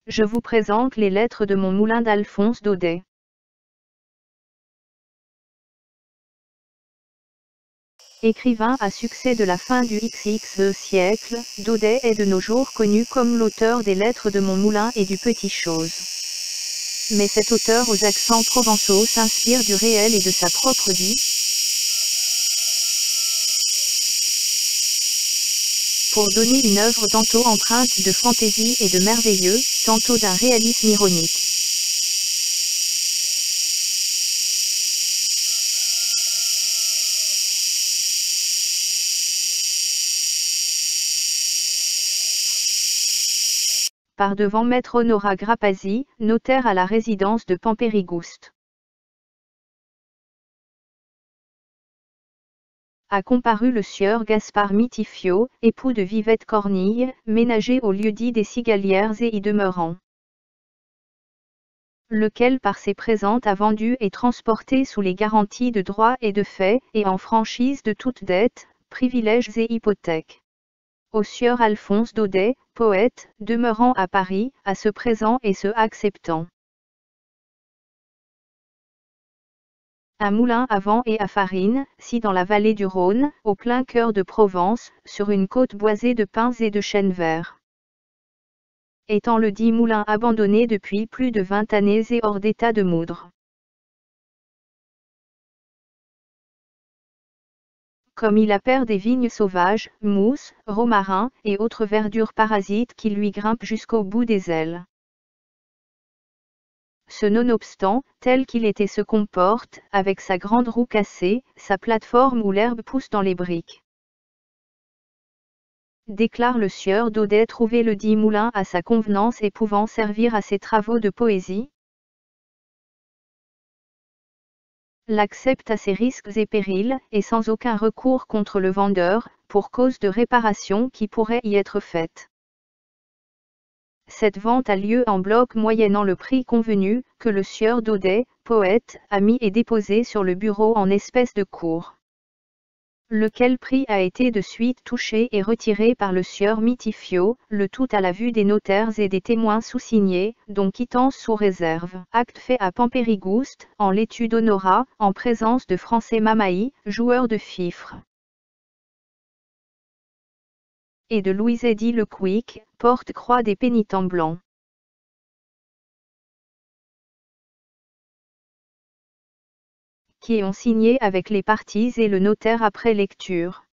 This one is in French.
je vous présente les lettres de mon moulin d'Alphonse Daudet. Écrivain à succès de la fin du XXe siècle, Daudet est de nos jours connu comme l'auteur des lettres de mon moulin et du Petit Chose. Mais cet auteur aux accents provençaux s'inspire du réel et de sa propre vie. Pour donner une œuvre tantôt empreinte de fantaisie et de merveilleux, tantôt d'un réalisme ironique. Par devant maître Honorat Grapasi, notaire à la résidence de Pampérigouste. A comparu le sieur Gaspard Mitifio, époux de Vivette Cornille, ménager au lieu-dit des Cigalières et y demeurant. Lequel par ses présentes a vendu et transporté sous les garanties de droit et de fait, et en franchise de toute dette, privilèges et hypothèques. Au sieur Alphonse Daudet, poète, demeurant à Paris, à ce présent et ce acceptant. Un moulin à vent et à farine, si dans la vallée du Rhône, au plein cœur de Provence, sur une côte boisée de pins et de chênes verts. Étant le dit moulin abandonné depuis plus de 20 années et hors d'état de moudre. Comme il appert des vignes sauvages, mousses, romarins, et autres verdures parasites qui lui grimpent jusqu'au bout des ailes. Ce nonobstant, tel qu'il était se comporte, avec sa grande roue cassée, sa plateforme où l'herbe pousse dans les briques. Déclare le sieur Daudet trouver le dit moulin à sa convenance et pouvant servir à ses travaux de poésie. L'accepte à ses risques et périls, et sans aucun recours contre le vendeur, pour cause de réparation qui pourrait y être faite. Cette vente a lieu en bloc moyennant le prix convenu, que le sieur Daudet, poète, a mis et déposé sur le bureau en espèces de cours. Lequel prix a été de suite touché et retiré par le sieur Mitifio, le tout à la vue des notaires et des témoins sous-signés, dont quittance sous réserve. Acte fait à Pampérigouste, en l'étude d'Honorat, en présence de Français Mamaï, joueur de fifre. Et de Louis-Eddy Le Quick, porte-croix des pénitents blancs. Qui ont signé avec les parties et le notaire après lecture.